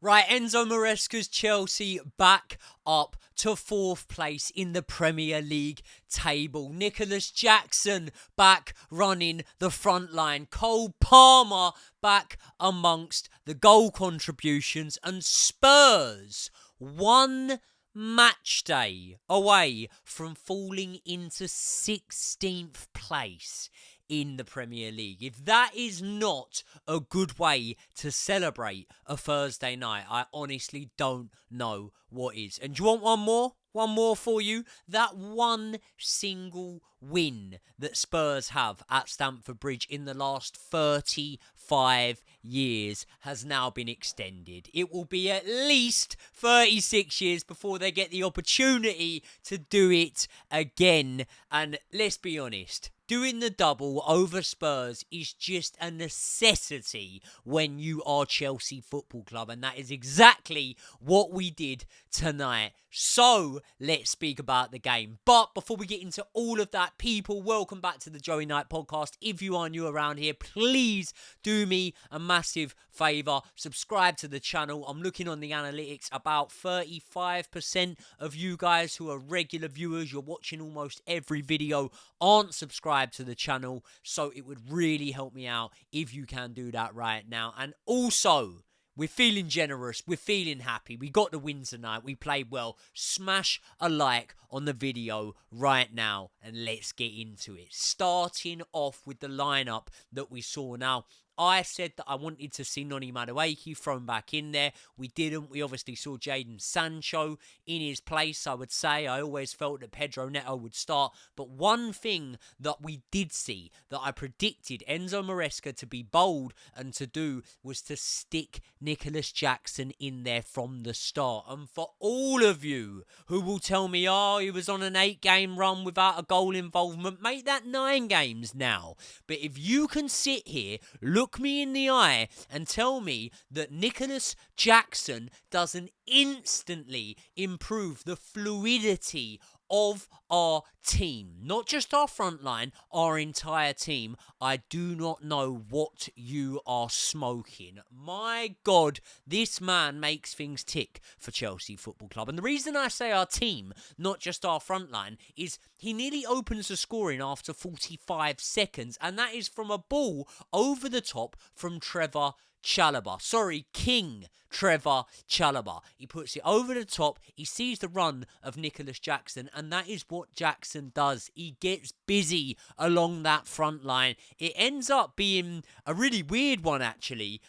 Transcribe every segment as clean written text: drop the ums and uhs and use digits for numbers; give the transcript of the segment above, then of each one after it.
Right, Enzo Maresca's Chelsea back up to 4th place in the Premier League table. Nicholas Jackson back running the front line. Cole Palmer back amongst the goal contributions. And Spurs, one match day away from falling into 16th place in the Premier League. If that is not a good way to celebrate a Thursday night, I honestly don't know what is. And do you want one more? One more for you. That one single win that Spurs have at Stamford Bridge in the last 35 years has now been extended. It will be at least 36 years before they get the opportunity to do it again. And let's be honest, doing the double over Spurs is just a necessity when you are Chelsea Football Club, and that is exactly what we did tonight. So, let's speak about the game. But before we get into all of that, people, welcome back to the Joey Knight podcast. If you are new around here, please do me a massive favour. Subscribe to the channel. I'm looking on the analytics. About 35% of you guys who are regular viewers, you're watching almost every video, aren't subscribed to the channel. So it would really help me out if you can do that right now. And also, we're feeling generous. We're feeling happy. We got the win tonight. We played well. Smash a like on the video right now and let's get into it. Starting off with the lineup that we saw. Now, I said that I wanted to see Noni Madueke thrown back in there. We didn't. We obviously saw Jadon Sancho in his place, I would say. I always felt that Pedro Neto would start. But one thing that we did see that I predicted Enzo Maresca to be bold and to do was to stick Nicholas Jackson in there from the start. And for all of you who will tell me, oh, he was on an 8-game run without a goal involvement, make that 9 games now. But if you can sit here, look me in the eye and tell me that Nicholas Jackson doesn't instantly improve the fluidity of our team, not just our front line, our entire team, I do not know what you are smoking. My God, this man makes things tick for Chelsea Football Club. And the reason I say our team, not just our front line, is he nearly opens the scoring after 45 seconds, and that is from a ball over the top from Trevor Chalobah. Sorry, King Trevor Chalobah. He puts it over the top. He sees the run of Nicholas Jackson, and that is what Jackson does. He gets busy along that front line. It ends up being a really weird one, actually.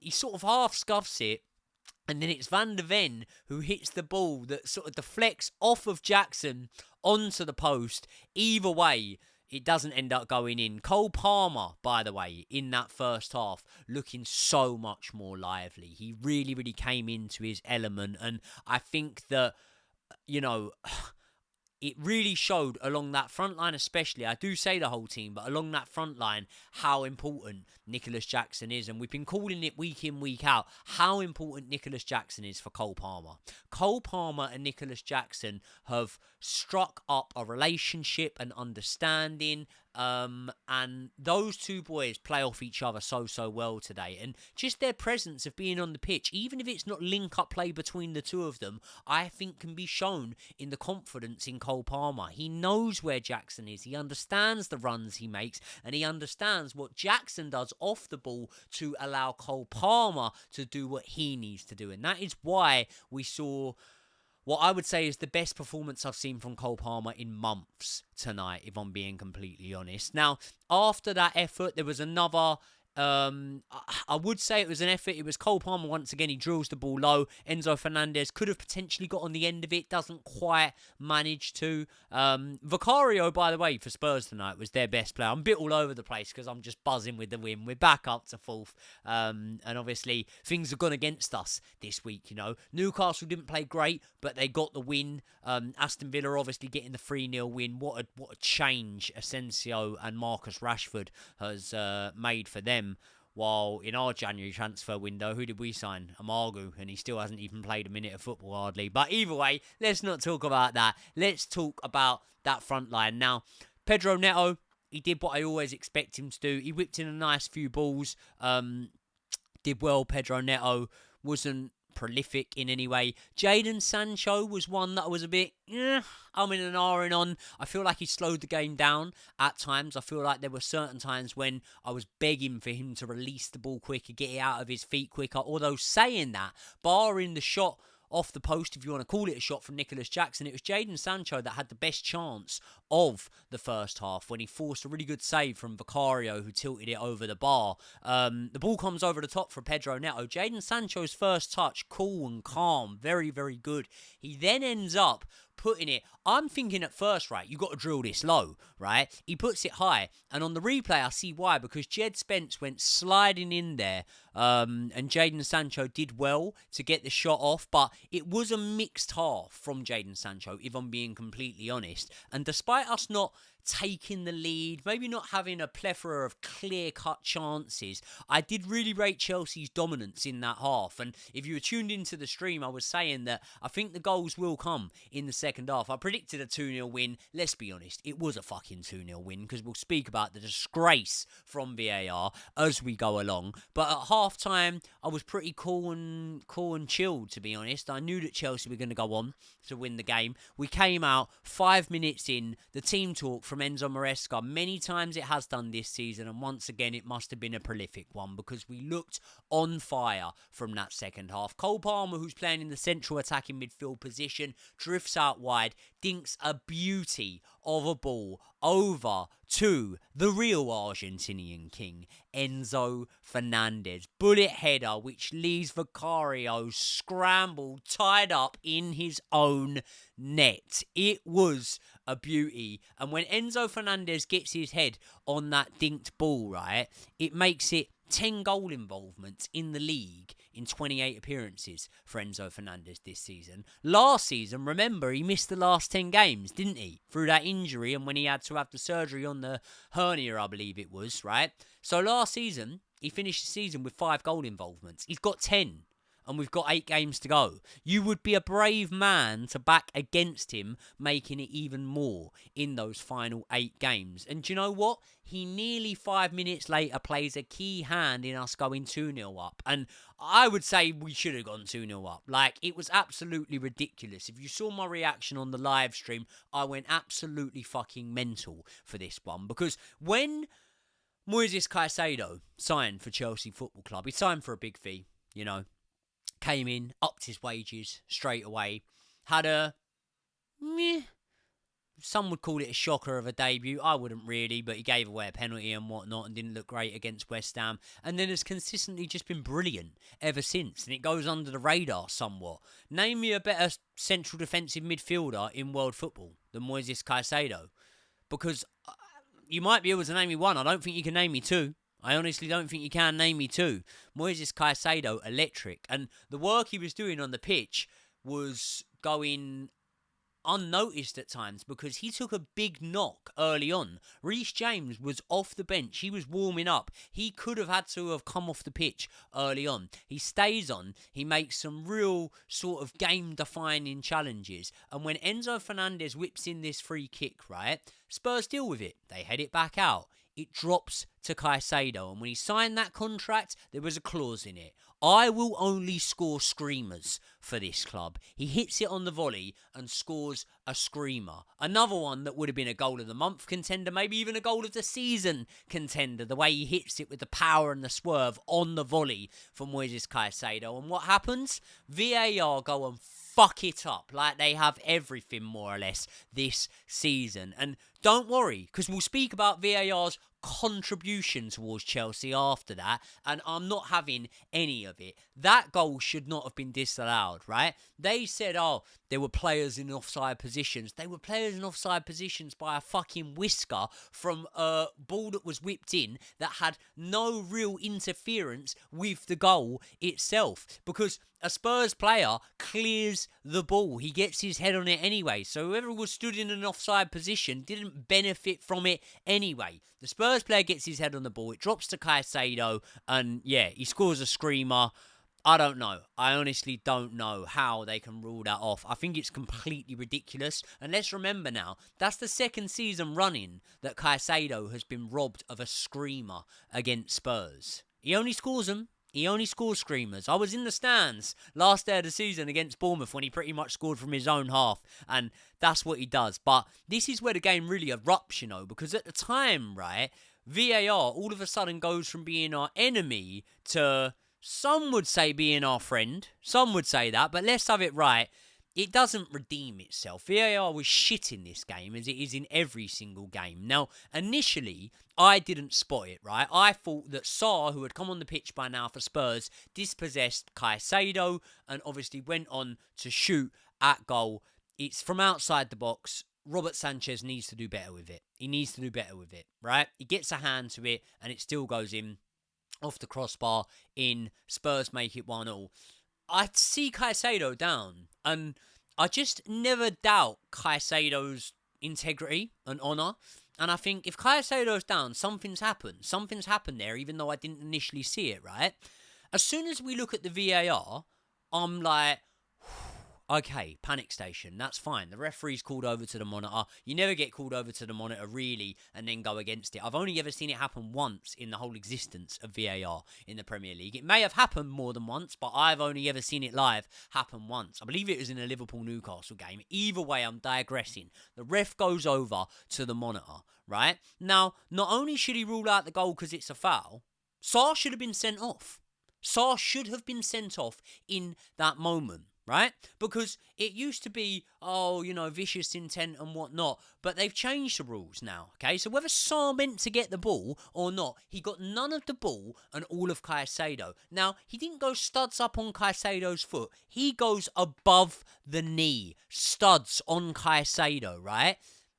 He sort of half scuffs it, and then it's Van der Ven who hits the ball that sort of deflects off of Jackson onto the post. Either way, it doesn't end up going in. Cole Palmer, by the way, in that first half, looking so much more lively. He really, really came into his element. And I think that, you know, it really showed along that front line especially. I do say the whole team, but along that front line, how important Nicholas Jackson is. And we've been calling it week in, week out, how important Nicholas Jackson is for Cole Palmer. Cole Palmer and Nicholas Jackson have struck up a relationship and understanding, and those two boys play off each other so well today. And just their presence of being on the pitch, even if it's not link-up play between the two of them, I think can be shown in the confidence in Cole Palmer. He knows where Jackson is. He understands the runs he makes, and he understands what Jackson does off the ball to allow Cole Palmer to do what he needs to do. And that is why we saw what I would say is the best performance I've seen from Cole Palmer in months tonight, if I'm being completely honest. Now, after that effort, there was another I would say it was an effort. It was Cole Palmer once again. He drills the ball low. Enzo Fernandez could have potentially got on the end of it. Doesn't quite manage to. Vicario, by the way, for Spurs tonight was their best player. I'm a bit all over the place because I'm just buzzing with the win. We're back up to 4th. And obviously things have gone against us this week, you know. Newcastle didn't play great, but they got the win. Aston Villa obviously getting the 3-0 win. What a change Asensio and Marcus Rashford has made for them. While in our January transfer window, who did we sign? Amargu, and he still hasn't even played a minute of football hardly. But either way, let's not talk about that. Let's talk about that front line. Now, Pedro Neto, he did what I always expect him to do. He whipped in a nice few balls. Did well, Pedro Neto. Wasn't prolific in any way. Jadon Sancho was one that I was a bit, I'm in an R and on. I feel like he slowed the game down at times. I feel like there were certain times when I was begging for him to release the ball quicker, get it out of his feet quicker. Although saying that, barring the shot off the post, if you want to call it a shot from Nicholas Jackson, it was Jadon Sancho that had the best chance of the first half when he forced a really good save from Vicario, who tilted it over the bar. The ball comes over the top for Pedro Neto. Jadon Sancho's first touch, cool and calm, very, very good. He then ends up putting it, I'm thinking at first, right, you got to drill this low, right? He puts it high, and on the replay I see why, because Jed Spence went sliding in there, and Jadon Sancho did well to get the shot off, but it was a mixed half from Jadon Sancho, if I'm being completely honest. And despite us not taking the lead, maybe not having a plethora of clear-cut chances, I did really rate Chelsea's dominance in that half. And if you were tuned into the stream, I was saying that I think the goals will come in the second half. I predicted a 2-0 win. Let's be honest, it was a fucking 2-0 win, because we'll speak about the disgrace from VAR as we go along. But at half-time, I was pretty cool and chilled, to be honest. I knew that Chelsea were going to go on to win the game. We came out 5 minutes in, the team talk from Enzo Maresca. Many times it has done this season, and once again it must have been a prolific one, because we looked on fire from that second half. Cole Palmer, who's playing in the central attacking midfield position, drifts out wide, dinks a beauty of a ball over to the real Argentinian king, Enzo Fernandez. Bullet header, which leaves Vicario scrambled, tied up in his own net. It was a beauty. And when Enzo Fernandez gets his head on that dinked ball, right, it makes it 10 goal involvements in the league in 28 appearances for Enzo Fernandez this season. Last season, remember, he missed the last 10 games, didn't he? Through that injury, and when he had to have the surgery on the hernia, I believe it was, right? So last season, he finished the season with 5 goal involvements. He's got 10. And we've got 8 games to go. You would be a brave man to back against him, making it even more in those final 8 games. And do you know what? He nearly 5 minutes later plays a key hand in us going 2-0 up. And I would say we should have gone 2-0 up. Like, it was absolutely ridiculous. If you saw my reaction on the live stream, I went absolutely fucking mental for this one. Because when Moises Caicedo signed for Chelsea Football Club, he signed for a big fee, you know. Came in, upped his wages straight away. Had a, some would call it a shocker of a debut. I wouldn't really, but he gave away a penalty and whatnot and didn't look great against West Ham. And then has consistently just been brilliant ever since. And it goes under the radar somewhat. Name me a better central defensive midfielder in world football than Moises Caicedo. Because you might be able to name me one. I don't think you can name me two. I honestly don't think you can name me two. Moises Caicedo, electric. And the work he was doing on the pitch was going unnoticed at times, because he took a big knock early on. Reece James was off the bench. He was warming up. He could have had to have come off the pitch early on. He stays on. He makes some real sort of game-defining challenges. And when Enzo Fernandez whips in this free kick, right, Spurs deal with it. They head it back out. It drops to Caicedo, and when he signed that contract, there was a clause in it. I will only score screamers for this club. He hits it on the volley and scores a screamer. Another one that would have been a goal of the month contender, maybe even a goal of the season contender, the way he hits it with the power and the swerve on the volley for Moises Caicedo. And what happens? VAR go and fuck it up like they have everything more or less this season. And don't worry, because we'll speak about VAR's contribution towards Chelsea after that, and I'm not having any of it. That goal should not have been disallowed, right? They said, oh, there were players in offside positions. They were players in offside positions by a fucking whisker from a ball that was whipped in that had no real interference with the goal itself, because a Spurs player clears the ball. He gets his head on it anyway. So whoever was stood in an offside position didn't benefit from it anyway. The Spurs player gets his head on the ball. It drops to Caicedo. And yeah, he scores a screamer. I don't know. I honestly don't know how they can rule that off. I think it's completely ridiculous. And let's remember now, that's the second season running that Caicedo has been robbed of a screamer against Spurs. He only scores them He only scores screamers. I was in the stands last day of the season against Bournemouth when he pretty much scored from his own half, and that's what he does. But this is where the game really erupts, because at the time, right, VAR all of a sudden goes from being our enemy to, some would say, being our friend. Some would say that, but let's have it right. It doesn't redeem itself. VAR was shit in this game, as it is in every single game. Now, initially, I didn't spot it, right? I thought that Sarr, who had come on the pitch by now for Spurs, dispossessed Caicedo and obviously went on to shoot at goal. It's from outside the box. Robert Sanchez needs to do better with it. He needs to do better with it, right? He gets a hand to it and it still goes in off the crossbar in. Spurs make it 1-1. I see Caicedo down, and I just never doubt Caicedo's integrity and honour. And I think if Caicedo's down, something's happened. Something's happened there, even though I didn't initially see it, right? As soon as we look at the VAR, I'm like, okay, panic station, that's fine. The referee's called over to the monitor. You never get called over to the monitor, really, and then go against it. I've only ever seen it happen once in the whole existence of VAR in the Premier League. It may have happened more than once, but I've only ever seen it live happen once. I believe it was in a Liverpool-Newcastle game. Either way, I'm digressing. The ref goes over to the monitor, right? Now, not only should he rule out the goal because it's a foul, Sarr should have been sent off. Sarr should have been sent off in that moment. Right? Because it used to be, vicious intent and whatnot, but they've changed the rules now, okay? So whether Sarr meant to get the ball or not, he got none of the ball and all of Caicedo. Now, he didn't go studs up on Caicedo's foot. He goes above the knee. Studs on Caicedo, right?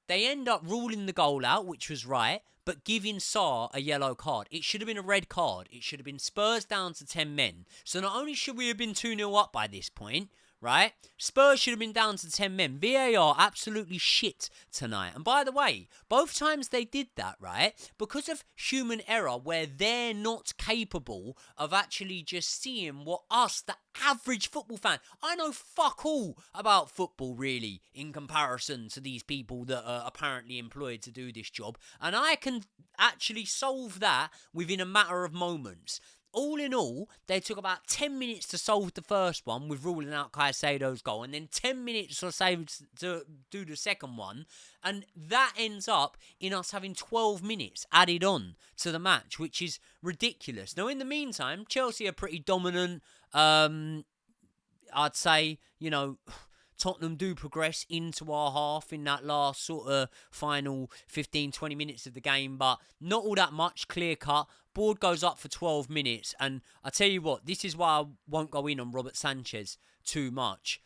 They end up ruling the goal out, which was right, but giving Sarr a yellow card. It should have been a red card. It should have been Spurs down to 10 men. So not only should we have been 2-0 up by this point, right? Spurs should have been down to 10 men. VAR absolutely shit tonight. And by the way, both times they did that, right? Because of human error, where they're not capable of actually just seeing what us, the average football fan, I know fuck all about football, really, in comparison to these people that are apparently employed to do this job. And I can actually solve that within a matter of moments. All in all, they took about 10 minutes to solve the first one with ruling out Caicedo's goal, and then 10 minutes or so to do the second one, and that ends up in us having 12 minutes added on to the match, which is ridiculous. Now, in the meantime, Chelsea are pretty dominant. I'd say, Tottenham do progress into our half in that last sort of final 15-20 minutes of the game, but not all that much clear cut. Board goes up for 12 minutes, and I tell you what, this is why I won't go in on Robert Sanchez too much.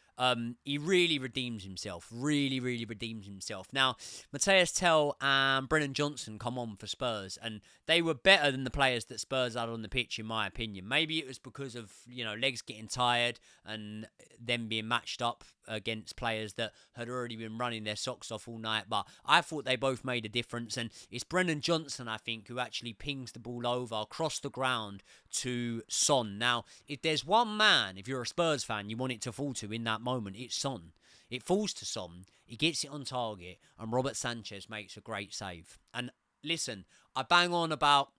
He really redeems himself. Really, really redeems himself. Now, Matthias Tell and Brennan Johnson come on for Spurs, and they were better than the players that Spurs had on the pitch, in my opinion. Maybe it was because of, legs getting tired and them being matched up against players that had already been running their socks off all night, but I thought they both made a difference, and it's Brennan Johnson, I think, who actually pings the ball over across the ground to Son. Now, if there's one man, if you're a Spurs fan, you want it to fall to in that moment, it's Son. It falls to Son, he gets it on target, and Robert Sanchez makes a great save. And listen, I bang on about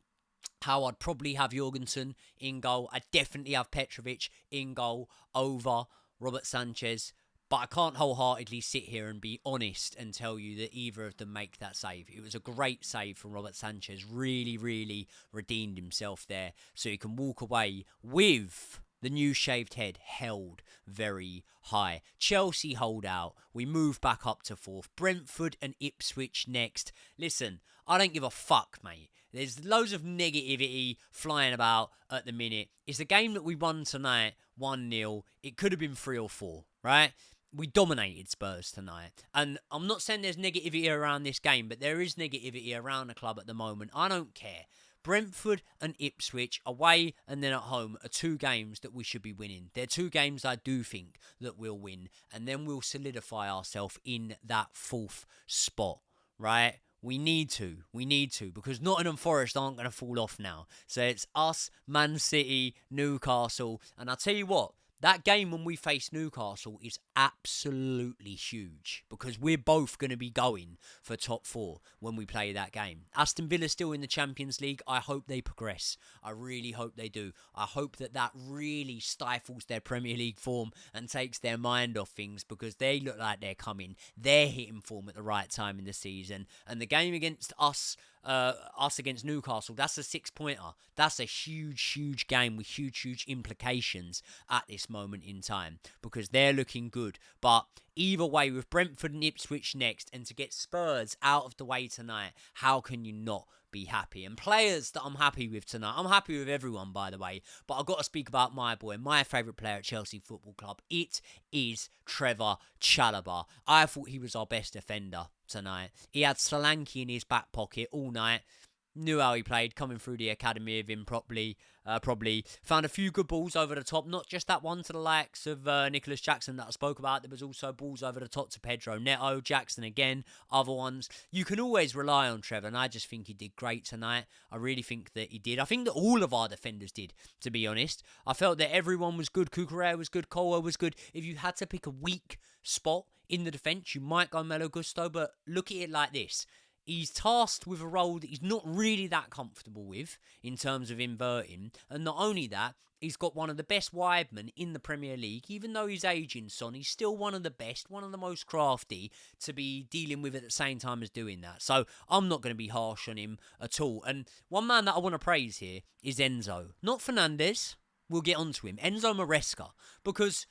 how I'd probably have Jorgensen in goal. I'd definitely have Petrovic in goal over Robert Sanchez. But I can't wholeheartedly sit here and be honest and tell you that either of them make that save. It was a great save from Robert Sanchez. Really, really redeemed himself there. So he can walk away with the new shaved head held very high. Chelsea hold out. We move back up to fourth. Brentford and Ipswich next. Listen, I don't give a fuck, mate. There's loads of negativity flying about at the minute. It's a game that we won tonight, 1-0. It could have been 3 or 4, right? We dominated Spurs tonight. And I'm not saying there's negativity around this game, but there is negativity around the club at the moment. I don't care. Brentford and Ipswich, away and then at home, are 2 games that we should be winning. They're 2 games I do think that we'll win. And then we'll solidify ourselves in that 4th spot, right? We need to, because Nottingham Forest aren't going to fall off now. So it's us, Man City, Newcastle, and I'll tell you what, That game when we face Newcastle is absolutely huge because we're both going to be going for top four when we play that game. Aston Villa still in the Champions League. I hope they progress. I really hope they do. I hope that really stifles their Premier League form and takes their mind off things because they look like they're coming. They're hitting form at the right time in the season. And the game against us against Newcastle, that's a 6-pointer. That's a huge game with huge implications at this moment in time because they're looking good. But either way, with Brentford and Ipswich next, and to get Spurs out of the way tonight, how can you not be happy? And players that I'm happy with tonight, I'm happy with everyone, by the way, but I've got to speak about my boy, my favourite player at Chelsea Football Club. It is Trevor Chalobah. I thought he was our best defender tonight. He had Solanke in his back pocket all night. Knew how he played, coming through the academy of him properly. Probably found a few good balls over the top. Not just that one to the likes of Nicholas Jackson that I spoke about. There was also balls over the top to Pedro Neto, Jackson again, other ones. You can always rely on Trevor, and I just think he did great tonight. I really think that he did. I think that all of our defenders did, to be honest. I felt that everyone was good. Cucurella was good. Colwell was good. If you had to pick a weak spot in the defence, you might go Malo Gusto, but look at it like this. He's tasked with a role that he's not really that comfortable with in terms of inverting. And not only that, he's got one of the best wide men in the Premier League. Even though he's aging, Son, he's still one of the best, one of the most crafty to be dealing with at the same time as doing that. So I'm not going to be harsh on him at all. And one man that I want to praise here is Enzo. Not Fernandez. We'll get onto him. Enzo Maresca. Because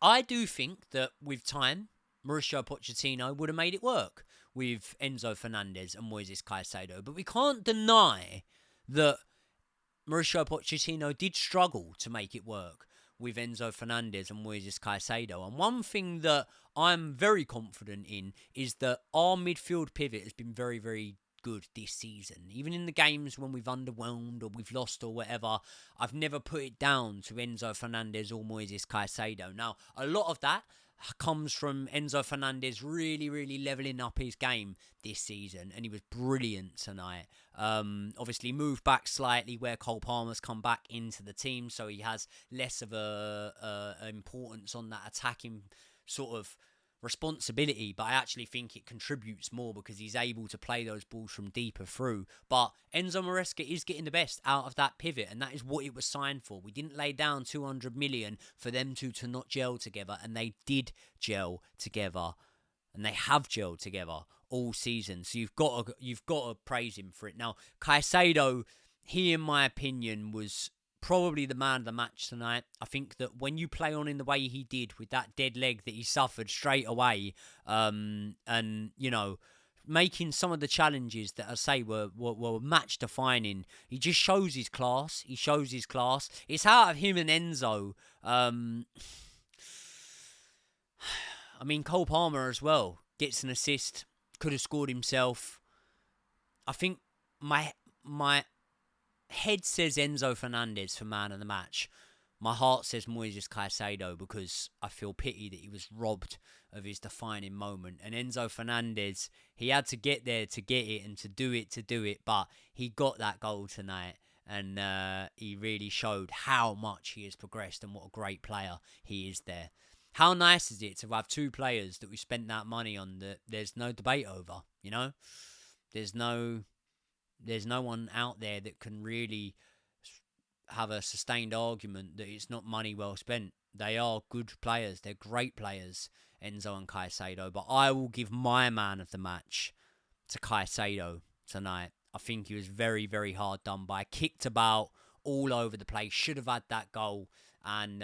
I do think that with time, Mauricio Pochettino would have made it work with Enzo Fernandez and Moises Caicedo. But we can't deny that Mauricio Pochettino did struggle to make it work with Enzo Fernandez and Moises Caicedo. And one thing that I'm very confident in is that our midfield pivot has been very good this season. Even in the games when we've underwhelmed or we've lost or whatever, I've never put it down to Enzo Fernandez or Moises Caicedo. Now, a lot of that comes from Enzo Fernandez really levelling up his game this season, and he was brilliant tonight. Obviously moved back slightly where Cole Palmer's come back into the team, so he has less of a importance on that attacking sort of responsibility, but I actually think it contributes more because he's able to play those balls from deeper through. But Enzo Maresca is getting the best out of that pivot, and that is what it was signed for. We didn't lay down 200 million for them to not gel together, and they did gel together, and they have gelled together all season. So you've got to praise him for it. Now, Caicedo, he in my opinion was probably the man of the match tonight. I think that when you play on in the way he did with that dead leg that he suffered straight away, and you know, making some of the challenges that I say were match defining, he just shows his class. He shows his class. It's out of him and Enzo. I mean, Cole Palmer as well gets an assist. Could have scored himself. I think my head says Enzo Fernandez for man of the match. My heart says Moises Caicedo because I feel pity that he was robbed of his defining moment. And Enzo Fernandez, he had to get there to get it and to do it, but he got that goal tonight. And he really showed how much he has progressed and what a great player he is there. How nice is it to have two players that we spent that money on that there's no debate over, you know? There's no one out there that can really have a sustained argument that it's not money well spent. They are good players. They're great players, Enzo and Caicedo. But I will give my man of the match to Caicedo tonight. I think he was very hard done by. Kicked about all over the place. Should have had that goal. And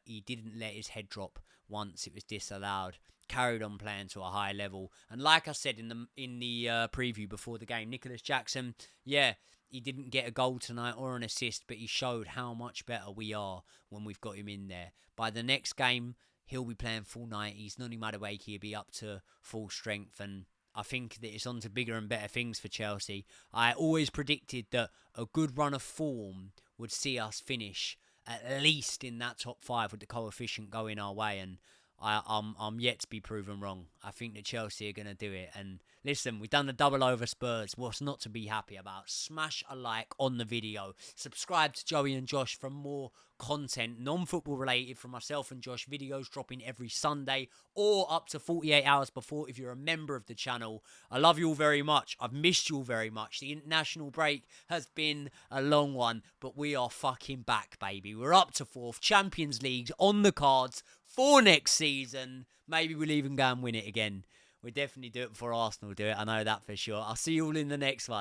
he didn't let his head drop once it was disallowed. Carried on playing to a high level. And like I said in the preview before the game, Nicholas Jackson, yeah, he didn't get a goal tonight or an assist, but he showed how much better we are when we've got him in there. By the next game, he'll be playing full 90s. Noni Madueke, he'll be up to full strength, and I think that it's on to bigger and better things for Chelsea. I always predicted that a good run of form would see us finish at least in that top 5 with the coefficient going our way, and I'm yet to be proven wrong. I think that Chelsea are going to do it. And listen, we've done the double over Spurs. What's not to be happy about? Smash a like on the video. Subscribe to Joey and Josh for more content, non-football related, from myself and Josh. Videos dropping every Sunday or up to 48 hours before if you're a member of the channel. I love you all very much. I've missed you all very much. The international break has been a long one, but we are fucking back, baby. We're up to fourth. Champions League on the cards for next season. Maybe we'll even go and win it again. We'll definitely do it before Arsenal do it. I know that for sure. I'll see you all in the next one.